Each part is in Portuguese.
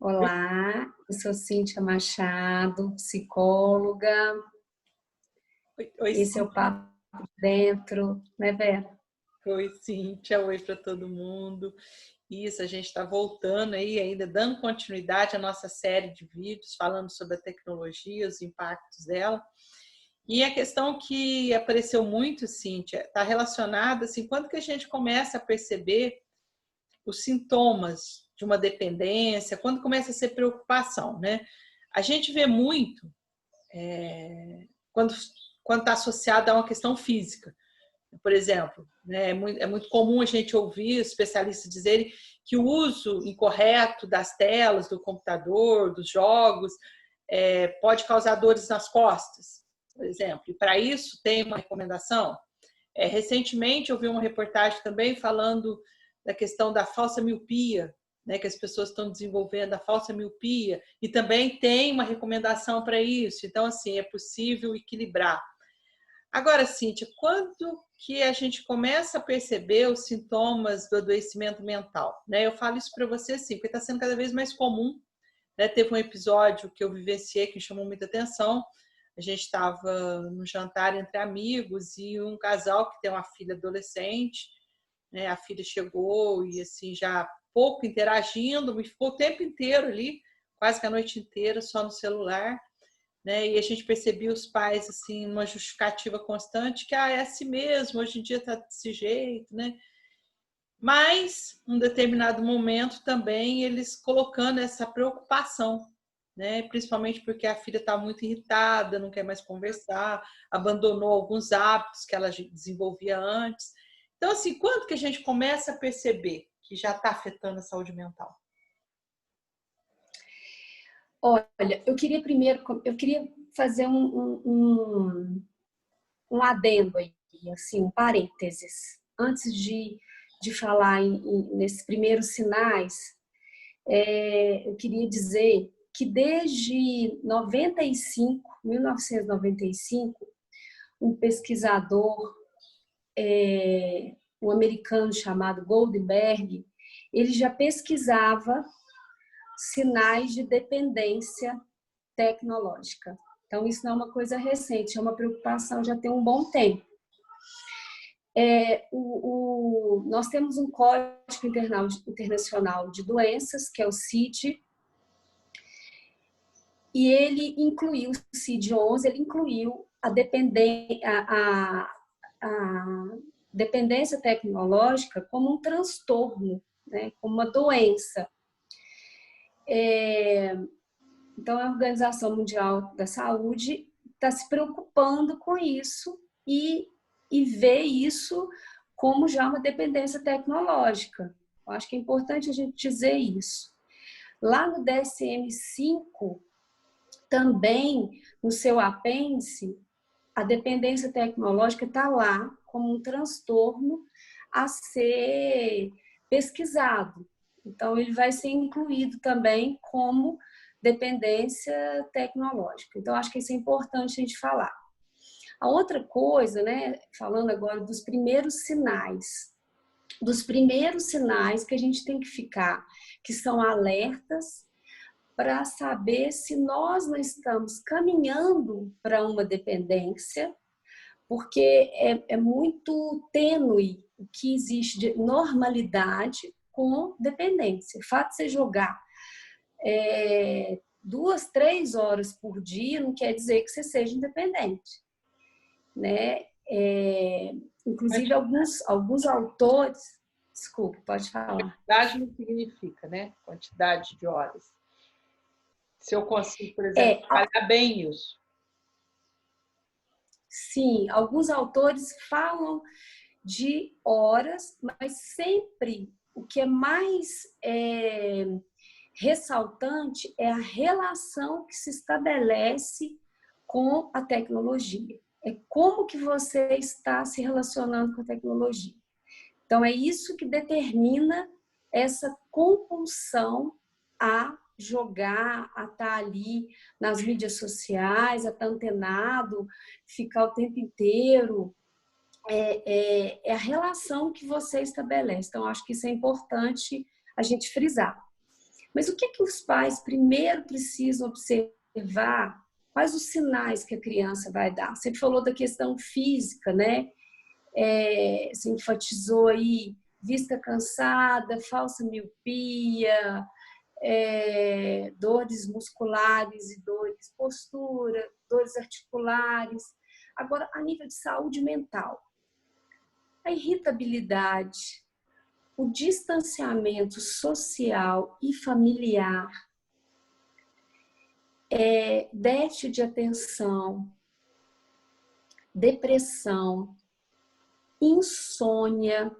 Olá, eu sou Cíntia Machado, psicóloga. Oi, Esse é o Papo Dentro, né, Vera? Oi, Cíntia. Oi para todo mundo. Isso, a gente está voltando aí, ainda dando continuidade à nossa série de vídeos falando sobre a tecnologia, os impactos dela. E a questão que apareceu muito, Cíntia, está relacionada, assim, quando que a gente começa a perceber os sintomas de uma dependência, quando começa a ser preocupação, né? A gente vê muito quando está associado a uma questão física. Por exemplo, né, é muito comum a gente ouvir especialistas dizerem que o uso incorreto das telas, do computador, dos jogos, pode causar dores nas costas, por exemplo. E para isso tem uma recomendação. Recentemente eu vi uma reportagem também falando da questão da falsa miopia, né, que as pessoas estão desenvolvendo a falsa miopia, e também tem uma recomendação para isso. Então, assim, é possível equilibrar. Agora, Cíntia, quando que a gente começa a perceber os sintomas do adoecimento mental? Né? Eu falo isso para você assim, porque está sendo cada vez mais comum. Né? Teve um episódio que eu vivenciei que me chamou muita atenção. A gente estava no jantar entre amigos e um casal que tem uma filha adolescente, né? A filha chegou e assim já pouco interagindo, mas ficou o tempo inteiro ali, quase que a noite inteira, só no celular. Né? E a gente percebia os pais assim numa justificativa constante que é assim mesmo, hoje em dia está desse jeito, né? Mas num determinado momento também eles colocando essa preocupação, né? Principalmente porque a filha está muito irritada, não quer mais conversar, abandonou alguns hábitos que ela desenvolvia antes. Então, assim, quando que a gente começa a perceber que já está afetando a saúde mental? Olha, eu queria fazer um adendo aí, assim, um parênteses. Antes de falar nesses primeiros sinais, eu queria dizer que desde 1995, um pesquisador, um americano chamado Goldberg, ele já pesquisava sinais de dependência tecnológica. Então, isso não é uma coisa recente, é uma preocupação já tem um bom tempo. Nós temos um Código Internacional de Doenças, que é o CID, e ele incluiu, o CID-11, ele incluiu a dependência tecnológica como um transtorno, né, como uma doença. Então, a Organização Mundial da Saúde está se preocupando com isso e vê isso como já uma dependência tecnológica. Eu acho que é importante a gente dizer isso. Lá no DSM-5, também, no seu apêndice, a dependência tecnológica está lá como um transtorno a ser pesquisado. Então, ele vai ser incluído também como dependência tecnológica. Então, acho que isso é importante a gente falar. A outra coisa, né, falando agora dos primeiros sinais que a gente tem que ficar, que são alertas para saber se nós não estamos caminhando para uma dependência, porque é muito tênue o que existe de normalidade com dependência. O fato de você jogar 2, 3 horas por dia não quer dizer que você seja independente, né? Inclusive, alguns autores... Desculpa, pode falar. Quantidade não significa, né? Quantidade de horas. Se eu consigo, por exemplo, trabalhar bem isso. Sim, alguns autores falam de horas, mas sempre o que é mais ressaltante é a relação que se estabelece com a tecnologia. É como que você está se relacionando com a tecnologia. Então, é isso que determina essa compulsão a jogar, a estar ali nas mídias sociais, a estar antenado, ficar o tempo inteiro. É a relação que você estabelece. Então, acho que isso é importante a gente frisar. Mas o que que os pais primeiro precisam observar? Quais os sinais que a criança vai dar? Você falou da questão física, né? Você enfatizou aí vista cansada, falsa miopia, dores musculares e dores postura, dores articulares. Agora, a nível de saúde mental, a irritabilidade, o distanciamento social e familiar, déficit de atenção, depressão, insônia.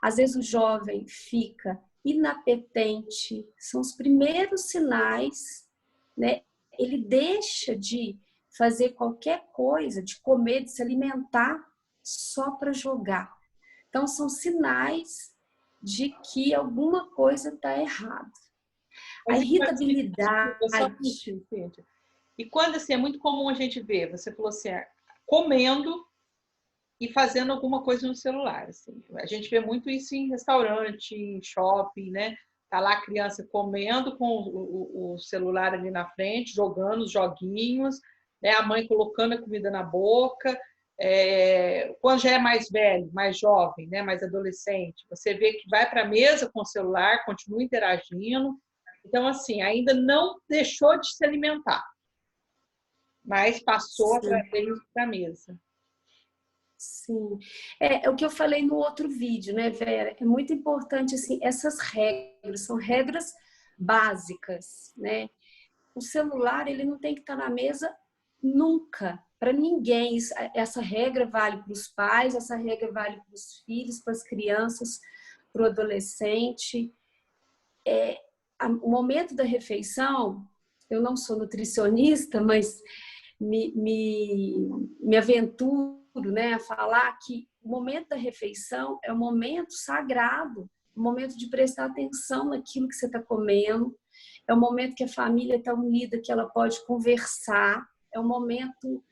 Às vezes o jovem fica inapetente, são os primeiros sinais, né? Ele deixa de fazer qualquer coisa, de comer, de se alimentar só para jogar. Então são sinais de que alguma coisa está errada. A irritabilidade. E quando assim, é muito comum a gente ver, você falou assim, comendo e fazendo alguma coisa no celular. Assim. A gente vê muito isso em restaurante, em shopping, né? Tá lá a criança comendo com o celular ali na frente, jogando os joguinhos, né? A mãe colocando a comida na boca. Quando já é mais velho, mais jovem, né? Mais adolescente, você vê que vai para a mesa com o celular, continua interagindo. Então, assim, ainda não deixou de se alimentar, mas passou a trazer isso para a mesa. Sim, é o que eu falei no outro vídeo, né, Vera? É muito importante, assim, essas regras, são regras básicas, né? O celular, ele não tem que estar na mesa nunca, para ninguém. Essa regra vale para os pais, essa regra vale para os filhos, para as crianças, para o adolescente. O momento da refeição, eu não sou nutricionista, mas me aventuro, né, a falar que o momento da refeição é um momento sagrado, um momento de prestar atenção naquilo que você está comendo, é um momento que a família está unida, que ela pode conversar, é um momento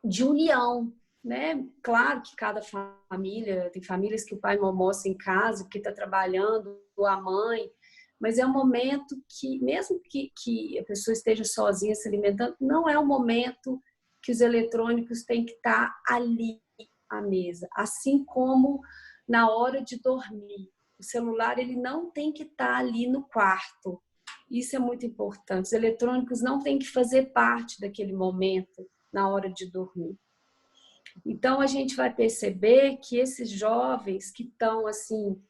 de união, né? Claro que cada família, tem famílias que o pai não almoça em casa, porque está trabalhando, ou a mãe, mas é um momento que, mesmo que a pessoa esteja sozinha se alimentando, não é um momento que os eletrônicos têm que estar ali à mesa. Assim como na hora de dormir. O celular ele não tem que estar ali no quarto. Isso é muito importante. Os eletrônicos não têm que fazer parte daquele momento na hora de dormir. Então, a gente vai perceber que esses jovens que estão assim,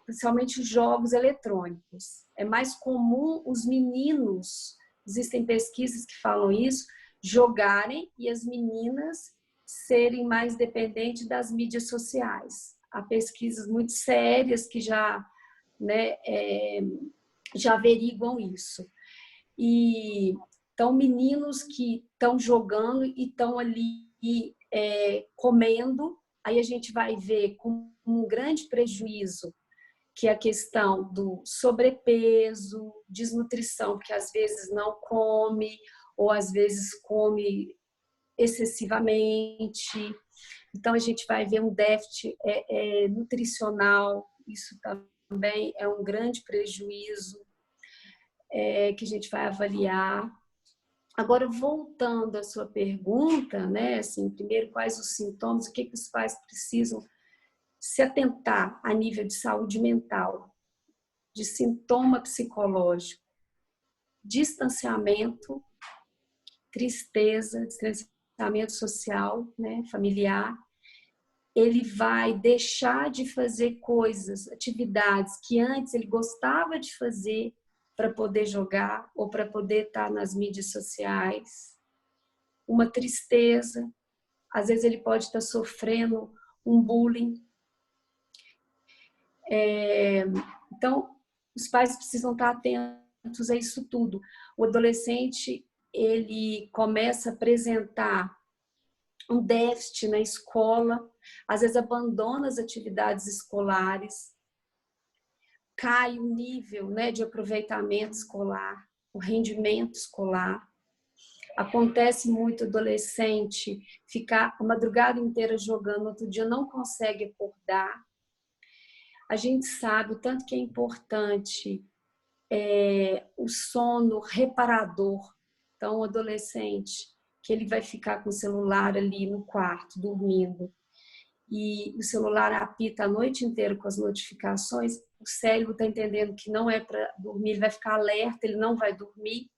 principalmente os jogos eletrônicos. É mais comum os meninos, existem pesquisas que falam isso, jogarem e as meninas serem mais dependentes das mídias sociais. Há pesquisas muito sérias que já, né, já averiguam isso. E então, meninos que estão jogando e estão ali comendo, aí a gente vai ver com um grande prejuízo, que é a questão do sobrepeso, desnutrição, porque às vezes não come, ou às vezes come excessivamente. Então, a gente vai ver um déficit nutricional, isso também é um grande prejuízo que a gente vai avaliar. Agora, voltando à sua pergunta, né, assim, primeiro, quais os sintomas, o que os pais precisam se atentar a nível de saúde mental, de sintoma psicológico, distanciamento, tristeza, distanciamento social, né, familiar. Ele vai deixar de fazer coisas, atividades que antes ele gostava de fazer para poder jogar ou para poder estar nas mídias sociais. Uma tristeza, às vezes ele pode estar sofrendo um bullying. Então, os pais precisam estar atentos a isso tudo. O adolescente, ele começa a apresentar um déficit na escola, às vezes abandona as atividades escolares, cai o nível, né, de aproveitamento escolar, o rendimento escolar. Acontece muito adolescente ficar a madrugada inteira jogando, outro dia não consegue acordar. A gente sabe o tanto que é importante o sono reparador. Então, o adolescente, que ele vai ficar com o celular ali no quarto, dormindo, e o celular apita a noite inteira com as notificações, o cérebro está entendendo que não é para dormir, ele vai ficar alerta, ele não vai dormir.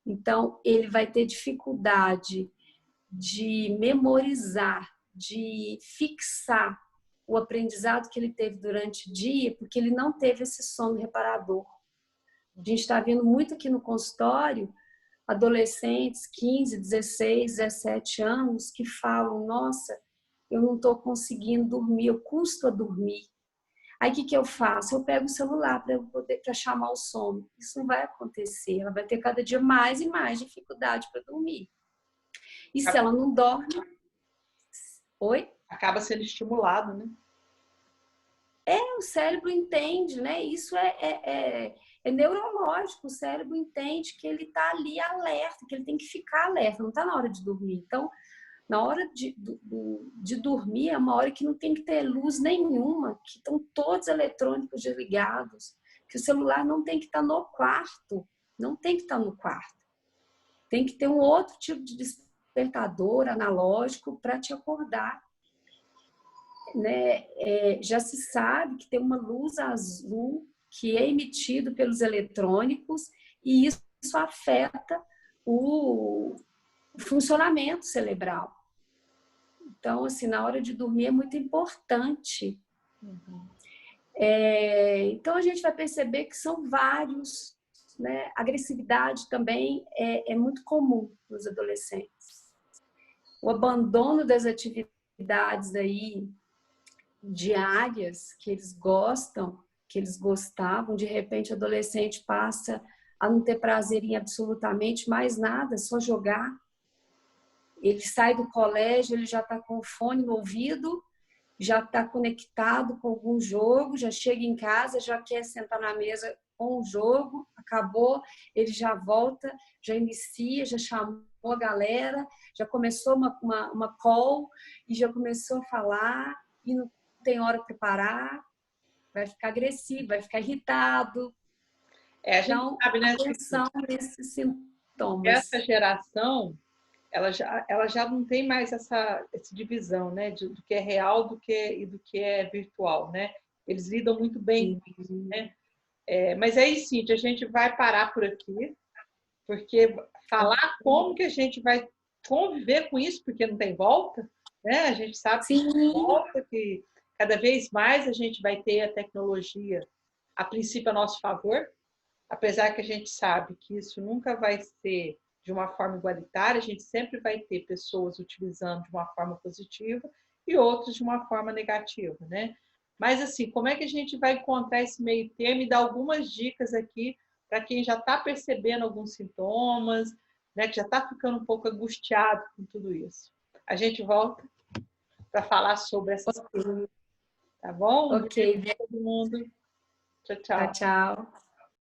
Então, ele vai ter dificuldade de memorizar, de fixar o aprendizado que ele teve durante o dia, porque ele não teve esse sono reparador. A gente está vendo muito aqui no consultório adolescentes, 15, 16, 17 anos, que falam, nossa, eu não estou conseguindo dormir, eu custo a dormir. Aí o que eu faço? Eu pego o celular para chamar o sono. Isso não vai acontecer, ela vai ter cada dia mais e mais dificuldade para dormir. E se ela não dorme... Oi? Acaba sendo estimulado, né? O cérebro entende, né? Isso é neurológico. O cérebro entende que ele está ali alerta, que ele tem que ficar alerta, não está na hora de dormir. Então, na hora de dormir, é uma hora que não tem que ter luz nenhuma, que estão todos os eletrônicos desligados, que o celular não tem que estar no quarto, não tem que estar no quarto. Tem que ter um outro tipo de despertador analógico para te acordar. Né? Já se sabe que tem uma luz azul que é emitido pelos eletrônicos e isso afeta o funcionamento cerebral. Então, assim, na hora de dormir é muito importante. Então, a gente vai perceber que são vários, né? Agressividade também é muito comum nos adolescentes. O abandono das atividades aí diárias que eles gostam, que eles gostavam, de repente o adolescente passa a não ter prazer em absolutamente mais nada, só jogar. Ele sai do colégio, ele já está com o fone no ouvido, já está conectado com algum jogo, já chega em casa, já quer sentar na mesa com o jogo, acabou, ele já volta, já inicia, já chamou a galera, já começou uma call e já começou a falar e não tem hora para parar, vai ficar agressivo, vai ficar irritado. A gente então, sabe, né? Atenção nesses sintomas. Essa geração, ela já não tem mais essa divisão, né? Do que é real do que é virtual, né? Eles lidam muito bem com isso, né? Mas aí, Cíntia, a gente vai parar por aqui, porque falar como que a gente vai conviver com isso, porque não tem volta, né? A gente sabe que não tem volta, que cada vez mais a gente vai ter a tecnologia, a princípio, a nosso favor, apesar que a gente sabe que isso nunca vai ser de uma forma igualitária, a gente sempre vai ter pessoas utilizando de uma forma positiva e outras de uma forma negativa, né? Mas, assim, como é que a gente vai encontrar esse meio termo e dar algumas dicas aqui para quem já está percebendo alguns sintomas, né, que já está ficando um pouco angustiado com tudo isso? A gente volta para falar sobre essas coisas. Tá bom? Ok. Um beijo para todo mundo. Tchau, tchau. Tchau, tchau.